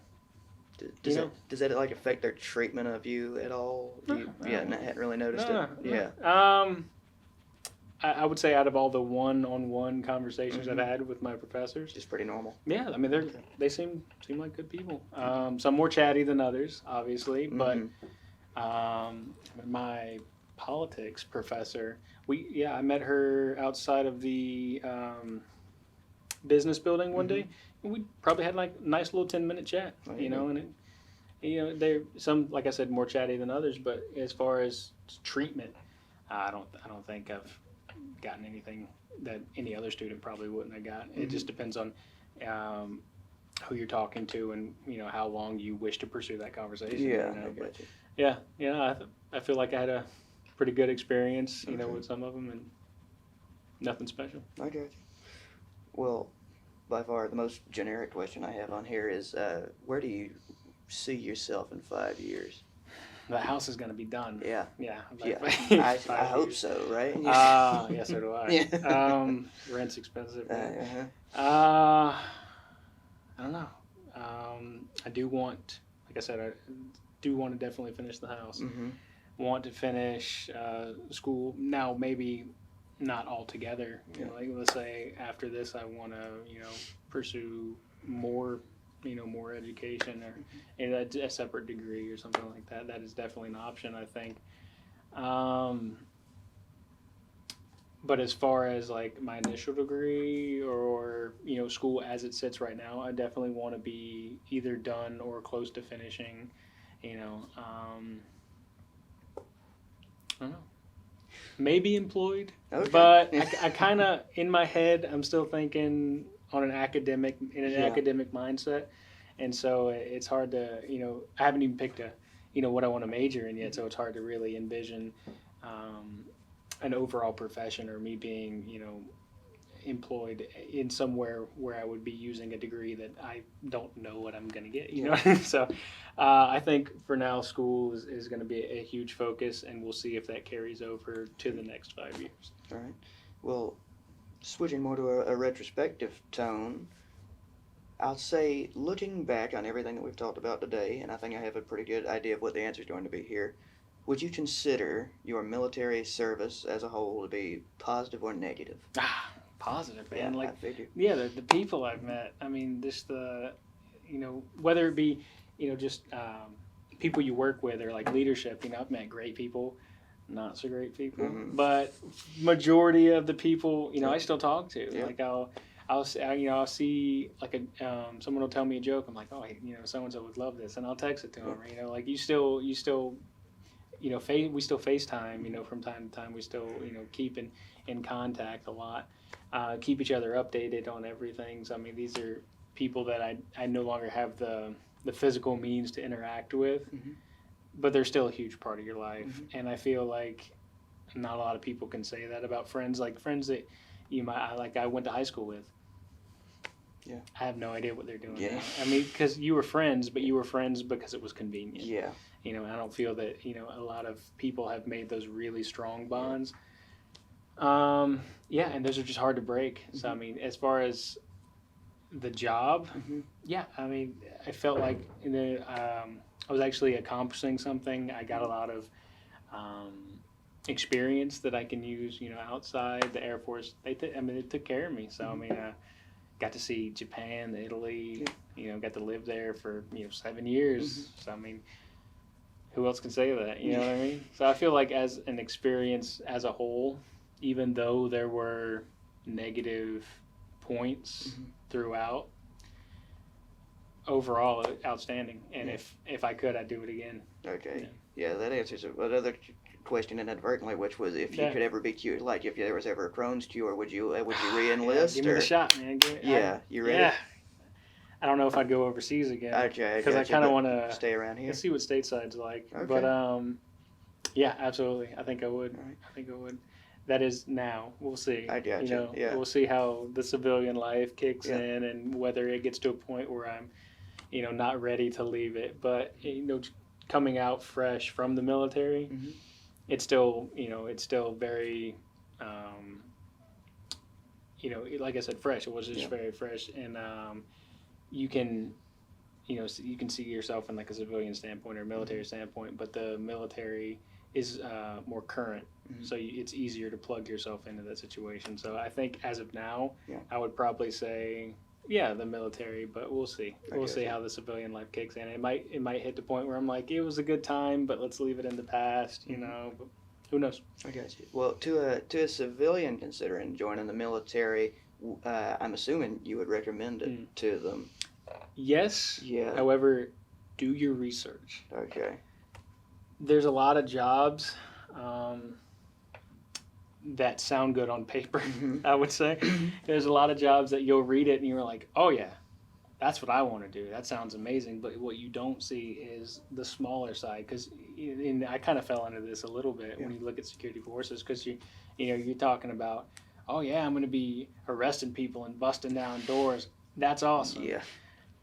S1: does that affect their treatment of you at all? I hadn't really noticed it.
S3: Yeah. I would say out of all the one-on-one conversations I've had with my professors,
S1: just pretty normal.
S3: Yeah, they seem like good people. Some more chatty than others, obviously, but my politics professor, I met her outside of the business building one day, and we probably had a nice little 10-minute chat, and they're some, like I said, more chatty than others, but as far as treatment, I don't think I've gotten anything that any other student probably wouldn't have got. It just depends on who you're talking to and how long you wish to pursue that conversation. I feel like I had a pretty good experience with some of them, and nothing special.
S1: I got you. Well, by far the most generic question I have on here is where do you see yourself in 5 years?
S3: The house is going to be done.
S1: Yeah.
S3: I
S1: hope so, right?
S3: Yeah, so do I. Rent's expensive. I don't know. I do want, like I said, to definitely finish the house. Want to finish school now, maybe not altogether. Let's say after this, I want to, pursue more more education or a separate degree or something like that. That is definitely an option, I think. But as far as like my initial degree or school as it sits right now, I definitely want to be either done or close to finishing. I don't know. Maybe employed,
S1: Okay.
S3: but I kind of in my head I'm still thinking on an academic mindset, and so it's hard to I haven't even picked a what I want to major in yet, so it's hard to really envision an overall profession or me being employed in somewhere where I would be using a degree that I don't know what I'm going to get, So I think for now school is going to be a huge focus, and we'll see if that carries over to the next 5 years.
S1: All right. Well, switching more to a retrospective tone, I'll say looking back on everything that we've talked about today, and I think I have a pretty good idea of what the answer is going to be here, would you consider your military service as a whole to be positive or negative?
S3: Positive, man.
S1: Yeah, I figured.
S3: Yeah, the people I've met. I mean, just whether it be, just people you work with or like leadership. I've met great people, not so great people, but majority of the people, I still talk to.
S1: Yeah.
S3: Like I'll see like someone will tell me a joke. I'm like, oh, so and so would love this, and I'll text it to them. Like we still we still FaceTime. From time to time, we still keep in contact a lot. Keep each other updated on everything. So I mean, these are people that I no longer have the physical means to interact with, but they're still a huge part of your life. And I feel like not a lot of people can say that about friends. Like friends that I went to high school with.
S1: Yeah.
S3: I have no idea what they're doing.
S1: Yeah.
S3: Now. I mean, because you were friends, but you were friends because it was convenient.
S1: Yeah.
S3: I don't feel that a lot of people have made those really strong bonds. And those are just hard to break. So I mean, as far as the job, I mean, I felt like I was actually accomplishing something. I got a lot of experience that I can use, outside the Air Force. They took care of me. So I mean, got to see Japan, Italy. Got to live there for 7 years. So I mean, who else can say that? You know what I mean? So I feel like as an experience as a whole, even though there were negative points throughout, overall outstanding. And if I could, I'd do it again.
S1: Okay. Yeah, that answers another question inadvertently, which was if you could ever be cured, like if there was ever a Crohn's cure, would you re-enlist?
S3: Give me the shot, man.
S1: You ready?
S3: Yeah. I don't know if I'd go overseas again.
S1: Okay.
S3: Because I kind of want to
S1: stay around here.
S3: See what stateside's like.
S1: Okay.
S3: But yeah, absolutely. I think I would.
S1: Right.
S3: I think I would. That is now. We'll see.
S1: I gotcha. Yeah.
S3: We'll see how the civilian life kicks in and whether it gets to a point where I'm, not ready to leave it. But coming out fresh from the military, it's still very, like I said, fresh. It was just very fresh, and you can see yourself in like a civilian standpoint or military standpoint, but the military is more current, so it's easier to plug yourself into that situation. So I think as of now, I would probably say, the military, but we'll see. We'll see how the civilian life kicks in. It might hit the point where I'm like, it was a good time, but let's leave it in the past, But who knows?
S1: I got you. Well, to a civilian considering joining the military, I'm assuming you would recommend it to them.
S3: Yes.
S1: Yeah.
S3: However, do your research.
S1: Okay.
S3: There's a lot of jobs that sound good on paper, I would say. There's a lot of jobs that you'll read it and you're like, oh yeah, that's what I want to do. That sounds amazing. But what you don't see is the smaller side, because I kind of fell into this a little bit when you look at security forces, because you're talking about, oh yeah, I'm going to be arresting people and busting down doors. That's awesome.
S1: Yeah.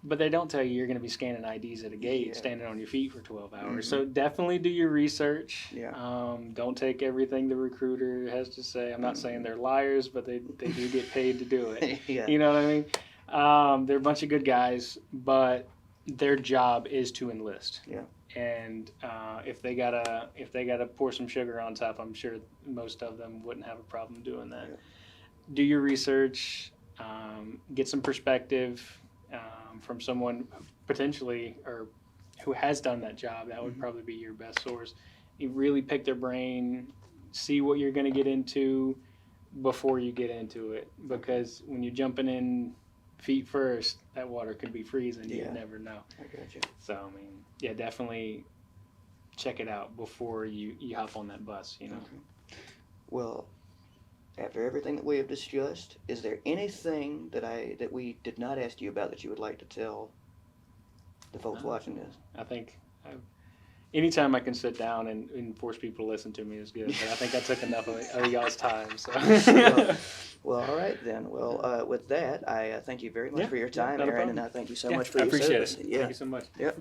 S3: But they don't tell you you're going to be scanning IDs at a gate, standing on your feet for 12 hours. So definitely do your research.
S1: Yeah.
S3: Don't take everything the recruiter has to say. I'm not saying they're liars, but they do get paid to do it. You know what I mean? They're a bunch of good guys, but their job is to enlist.
S1: Yeah.
S3: And if they gotta pour some sugar on top, I'm sure most of them wouldn't have a problem doing that.
S1: Yeah.
S3: Do your research. Get some perspective. From someone potentially or who has done that job. That would probably be your best source. You really pick their brain, see what you're going to get into, before you get into it, because when you're jumping in feet first, that water could be freezing.
S1: Yeah.
S3: You never know.
S1: I got you.
S3: So I mean, yeah, definitely check it out before you hop on that bus. You know.
S1: Okay. Well, after everything that we have discussed, is there anything that we did not ask you about that you would like to tell the folks watching this?
S3: I think anytime I can sit down and force people to listen to me is good. But I think I took enough of y'all's time. So.
S1: Well, all right then. Well, with that, I thank you very much for your time,
S3: not a
S1: Aaron,
S3: problem.
S1: and I thank you so much for
S3: I
S1: your
S3: appreciate
S1: service.
S3: it.
S1: Yeah.
S3: Thank you so much.
S1: Yep.